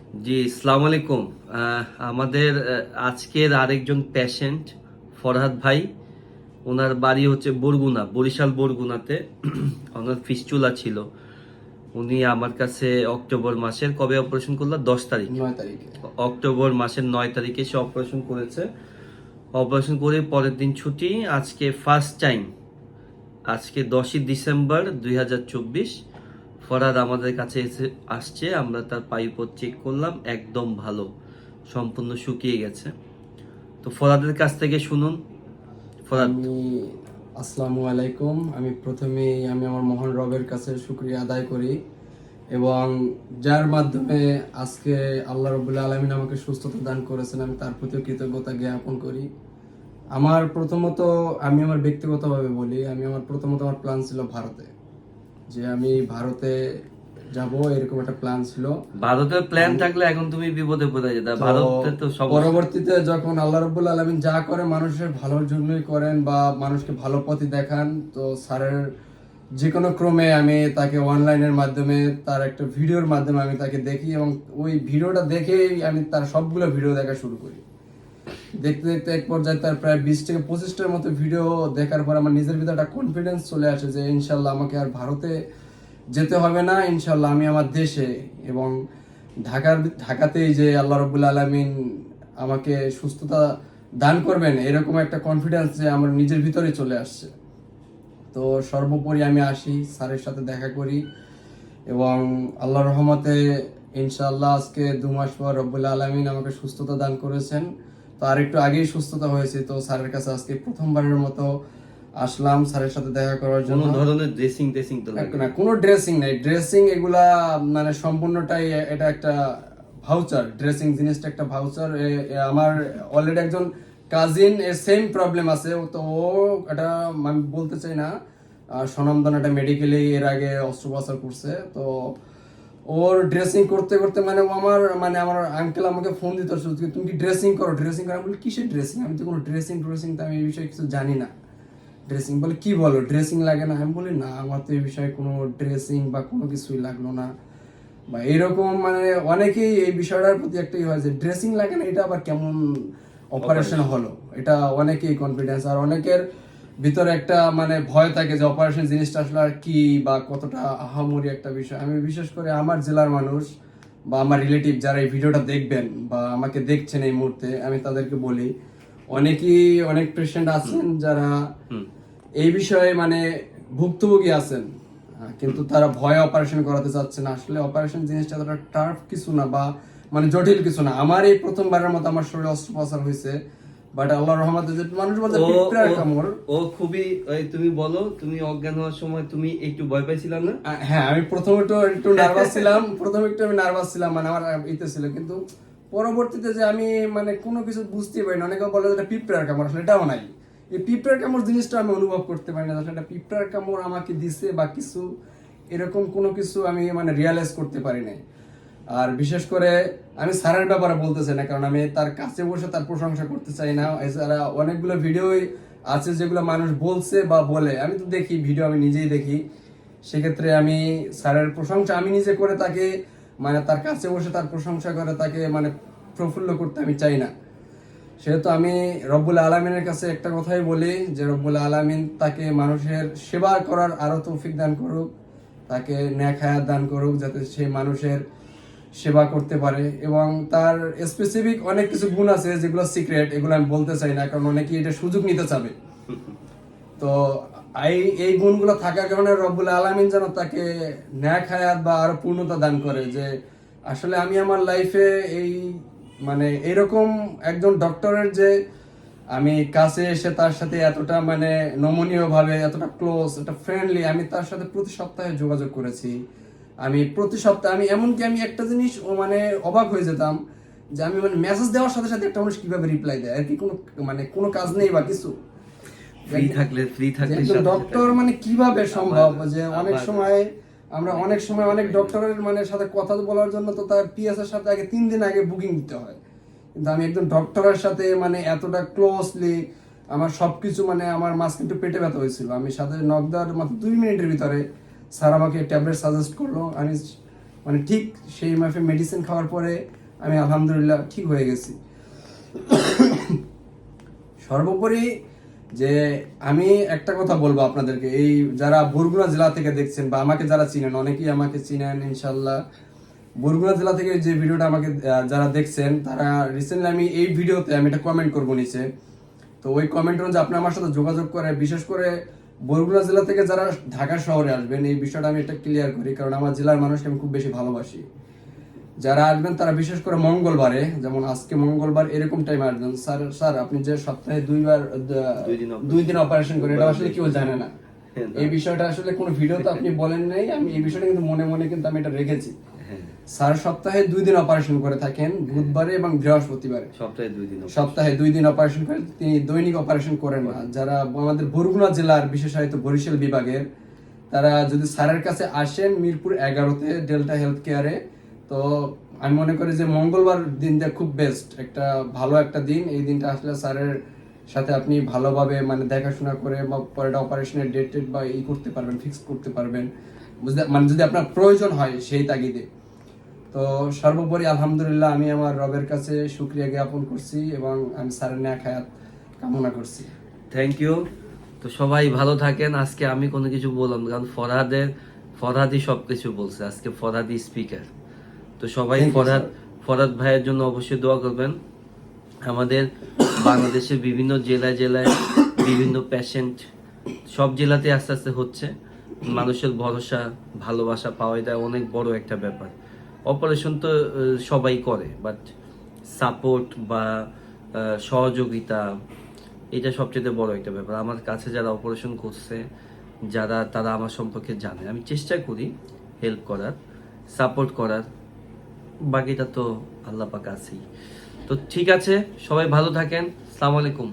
জি, আসসালামু আলাইকুম। আমাদের আজকের আরেকজন পেশেন্ট ফরহাদ ভাই, ওনার বাড়ি হচ্ছে বরগুনা, বরিশাল বরগুনাতে। ওনার ফিস্টুলা ছিল। উনি আমার কাছে অক্টোবর মাসের কবে অপারেশন করলো? 10 তারিখ। 9 তারিখে। অক্টোবর মাসের 9 তারিখে সে অপারেশন করেছে। অপারেশন করে পরের দিন ছুটি। আজকে ফার্স্ট টাইম, আজকে 10ই ডিসেম্বর 2024 ফরহাদ আমাদের কাছে আসছে। আমরা তার পাইপও চেক করলাম, একদম ভালো, সম্পূর্ণ শুকিয়ে গেছে। তো ফরহাদের কাছ থেকে শুনুন। ফরহাদ। আসসালামু আলাইকুম। প্রথমেই আমার মহান রবের কাছে শুকরিয়া আদায় করি, এবং যার মাধ্যমে আজকে আল্লাহ রাব্বুল আলামিন আমাকে সুস্থতা দান করেছেন, আমি তার প্রতি কৃতজ্ঞতা জ্ঞাপন করি। আমার ব্যক্তিগতভাবে বলি, আমার প্ল্যান ছিল ভারতে, যে আমি ভারতে যাব, এরকম একটা প্ল্যান ছিল। ভারতের প্ল্যান থাকলে এখন তুমি বিপদে পড়ে যেতে। ভারতে তো সব পরবর্তীতে যখন আল্লাহ রাব্বুল আলামিন যা করে মানুষের ভালোর জন্যই করেন, বা মানুষকে ভালো পথই দেখান, তো স্যারের যে কোনো ক্রমে আমি তাকে অনলাইনের মাধ্যমে তার একটা ভিডিওর মাধ্যমে আমি তাকে দেখি, এবং ওই ভিডিওটা দেখেই আমি তার সবগুলো ভিডিও দেখা শুরু করি। দেখতে দেখতে এক পর্যায়ে তার প্রায় 20 থেকে 25টার মতো ভিডিও দেখার পর আমার নিজের ভিতরে একটা কনফিডেন্স চলে আসে যে ইনশাল্লাহ আমাকে আর ভারতে যেতে হবে না, ইনশাল্লাহ আমি আমার দেশে এবং ঢাকাতেই যে আল্লাহ রাব্বুল আলামিন আমাকে সুস্থতা দান করবেন, এরকম একটা কনফিডেন্স যে আমার নিজের ভিতরে চলে আসছে। তো সর্বোপরি আমি আসি, স্যারের সাথে দেখা করি, এবং আল্লাহর রহমতে ইনশাআল্লাহ আজকে 2 মাস পর রব্বুল আলামিন আমাকে সুস্থতা দান করেছেন। তো আর একটু আগেই সুস্থতা হয়েছে, তো স্যারের কাছে আজকে প্রথমবারের মতো আসলাম স্যারের সাথে দেখা করার জন্য। কোনো ধরনের ড্রেসিং তো লাগে না, কোনো ড্রেসিং নাই। ড্রেসিং এগুলা মানে সম্পূর্ণটাই এটা একটা ভাউচার। ড্রেসিং জিনিসটা একটা ভাউচার। আমার অলরেডি একজন কাজিন এর সেম প্রবলেম আছে, তো ও এটা আমি বলতে চাই না, স্বনামধন্য একটা মেডিকেলে এর আগে অস্ত্রোপচার করছে। তো ওর ড্রেসিং করতে করতে আমার আঙ্কেল আমাকে ফোন দিতে হচ্ছে, তুমি কি ড্রেসিং করো? আমি বলি কিসের ড্রেসিং? আমি তো কোনো ড্রেসিং তো আমি এই বিষয়ে কিছু জানি না। ড্রেসিং বলে কি বলো, ড্রেসিং লাগে না? আমি বলি না, আমার তো এই বিষয়ে কোনো ড্রেসিং বা কোনো কিছুই লাগলো না, বা এরকম অনেকেই এই বিষয়টার প্রতি একটাই হয় যে ড্রেসিং লাগে না, এটা আবার কেমন অপারেশন হলো, এটা অনেকেই কনফিডেন্স। আর অনেকের ভিতরে একটা ভয় থাকে যে অপারেশন জিনিসটা আসলে আর কি, বা কতটা আহামরি একটা বিষয়। আমি বিশেষ করে আমার জেলার মানুষ বা আমার রিলেটিভ যারা এই ভিডিওটা দেখবেন বা আমাকে দেখছেন এই মুহূর্তে, আমি তাদেরকে বলি, অনেক পেশেন্ট আছেন যারা এই বিষয়ে ভুক্তভোগী আছেন, কিন্তু তারা ভয়ে অপারেশন করাতে চাচ্ছে না। আসলে অপারেশন জিনিসটা এতটা টাফ কিছু না, বা জটিল কিছু না। আমার এই প্রথমবারের মতো আমার শরীরে অস্ত্রোপচার হয়েছে, বাট আল্লাহর রহমতে যে মানুষ বলে পিঁপড়ার কামড়। ও খুবই, তুমি বলো, তুমি অজ্ঞান হওয়ার সময় তুমি একটু ভয় পাইছিলাম না? হ্যাঁ, আমি প্রথমে একটু নার্ভাস ছিলাম। আমার ইতে ছিল, কিন্তু পরবর্তীতে যে আমি কোনো কিছু বুঝতে পারি না। অনেকে বলে যে এটা পিঁপড়ার কামড়, আসলে এটাও নাই। এই পিঁপড়ার কামড় জিনিসটা আমি অনুভব করতে পারি না, আসলে এটা পিঁপড়ার কামড় আমাকে দিছে বা কিছু এরকম কোনো কিছু আমি রিয়ালাইজ করতে পারি নাই। আর বিশেষ করে আমি স্যারের ব্যাপারে বলতে চাই না, কারণ আমি তার কাছে বসে তার প্রশংসা করতে চাই না। এছাড়া অনেকগুলো ভিডিওই আছে যেগুলো মানুষ বলছে বা বলে, আমি তো দেখি ভিডিও, আমি নিজেই দেখি। সেক্ষেত্রে আমি স্যারের প্রশংসা আমি নিজে করে তাকে তার কাছে বসে তার প্রশংসা করে তাকে প্রফুল্ল করতে আমি চাই না। সেহেতু আমি রব্বুল আলামিনের কাছে একটা কথাই বলি যে রব্বুল আলামিন তাকে মানুষের সেবা করার আরো তৌফিক দান করুক, তাকে নেক হায়াত দান করুক, যাতে সে মানুষের সেবা করতে পারে। এবং তার স্পেসিফিক অনেক কিছু গুণ আছে যেগুলো সিক্রেট, এগুলো আমি বলতে চাই না, কারণ অনেকেই এটা সুযোগ নিতে চাবে। তো এই গুণগুলো থাকার কারণে রব্বুল আলামিন যেন তাকে ন্যাক হায়াত বা আরো পূর্ণতা দান করে। যে আসলে আমি আমার লাইফে এই এরকম একজন ডক্টরের যে আমি কাছে এসে তার সাথে এতটা নমনীয় ভাবে, এতটা ক্লোজ, এতটা ফ্রেন্ডলি, আমি তার সাথে প্রতি সপ্তাহে যোগাযোগ করেছি। আমি প্রতি সপ্তাহে এমনকি আমি একটা জিনিস অবাক হয়ে যেতাম যে আমি মেসেজ দেওয়ার সাথে সাথে একটা মানুষ কিভাবে রিপ্লাই দেয়, আর কি কোনো কাজ নেই বা কিছু, ফ্রি থাকলে ডক্টর কিভাবে সম্ভব যে অনেক সময় অনেক ডক্টরের সাথে কথা বলার জন্য তো তার পিএস এর সাথে আগে 3 দিন আগে বুকিং দিতে হয়, কিন্তু আমি একজন ডক্টরের সাথে এতটা ক্লোজলি আমার সবকিছু আমার মাঝখানে একটু পেটে ব্যথা হয়েছিল, আমি সাথে নক দেওয়ার মাত্র 2 মিনিটের ভিতরে স্যার আমাকে ট্যাবলেট সাজেস্ট করলো। আমি ঠিক সেই মাফে মেডিসিন খাওয়ার পরে আমি আলহামদুলিল্লাহ ঠিক হয়ে গেছি। সর্বোপরি যে আমি একটা কথা বলবো আপনাদেরকে, এই যারা বরগুনা জেলা থেকে দেখছেন বা আমাকে যারা চিনেন, অনেকেই আমাকে চিনেন ইনশাল্লাহ, বরগুনা জেলা থেকে যে ভিডিওটা আমাকে যারা দেখছেন তারা রিসেন্টলি আমি এই ভিডিওতে আমি একটা কমেন্ট করবো নিচে, তো ওই কমেন্ট অনুযায়ী আপনি আমার সাথে যোগাযোগ করে, বিশেষ করে বরগুনা জেলা থেকে যারা ঢাকা শহরে আসবেন এই বিষয়টা আমি একটা ক্লিয়ার করি, কারণ আমার জেলার মানুষকে আমি খুব বেশি ভালোবাসি। যারা আসবেন তারা বিশেষ করে মঙ্গলবারে, যেমন আজকে মঙ্গলবার এরকম টাইম আসবেন। স্যার আপনি যে সপ্তাহে দুই দিন অপারেশন করেন, এটা আসলে কেউ জানে না। এই বিষয়টা আসলে কোনো ভিডিওতে আপনি বলেন নাই, আমি এই বিষয়টা কিন্তু মনে মনে কিন্তু আমি এটা রেখেছি। স্যার সপ্তাহে 2 দিন অপারেশন করে থাকেন, বুধবারে এবং বৃহস্পতিবারে। সপ্তাহে 2 দিন অপারেশন করেন, তিনি দৈনিক অপারেশন করেন না। যারা আমাদের বরগুনা জেলার বিশেষায়িত বরিশাল বিভাগের, তারা যদি স্যারের কাছে আসেন মিরপুর 11-তে ডেল্টা হেলথ কেয়ারে, তো আমি মনে করি যে মঙ্গলবার দিনটা খুব বেস্ট, একটা ভালো একটা দিন। এই দিনটা আসলে স্যারের সাথে আপনি ভালোভাবে মানে দেখাশোনা করে বা পরে অপারেশনের ডেট বা করতে পারবেন, ফিক্স করতে পারবেন, বুঝতে মানে যদি আপনার প্রয়োজন হয় সেই তাগিদে। তো সর্বোপরি আলহামদুলিল্লাহ আমি আমার রবের কাছে শুকরিয়া জ্ঞাপন করছি এবং আমি স্যারের নেক হায়াত কামনা করছি। Thank you. তো সবাই ভালো থাকেন। আজকে আমি কোনো কিছু বললাম না, কারণ ফরহাদই সবকিছু বলছে, আজকে ফরহাদি স্পিকার। তো সবাই ফরহাদ ভাইয়ের জন্য অবশ্যই দোয়া করবেন। আমাদের বাংলাদেশের বিভিন্ন জেলায় বিভিন্ন পেশেন্ট সব জেলাতে আস্তে আস্তে হচ্ছে। মানুষের ভরসা ভালোবাসা পাওয়া, এটা অনেক বড় একটা ব্যাপার। অপারেশন তো সবাই করে, বাট সাপোর্ট বা সহযোগিতা, এটা সবচেয়ে বড় একটা ব্যাপার। আমার কাছে যারা অপারেশন করছে, তারা আমার সম্পর্কে জানে। আমি চেষ্টা করি হেল্প করার, সাপোর্ট করার, বাকিটা তো আল্লাহ পাক আছেই। তো ঠিক আছে, সবাই ভালো থাকেন। আসসালামু আলাইকুম।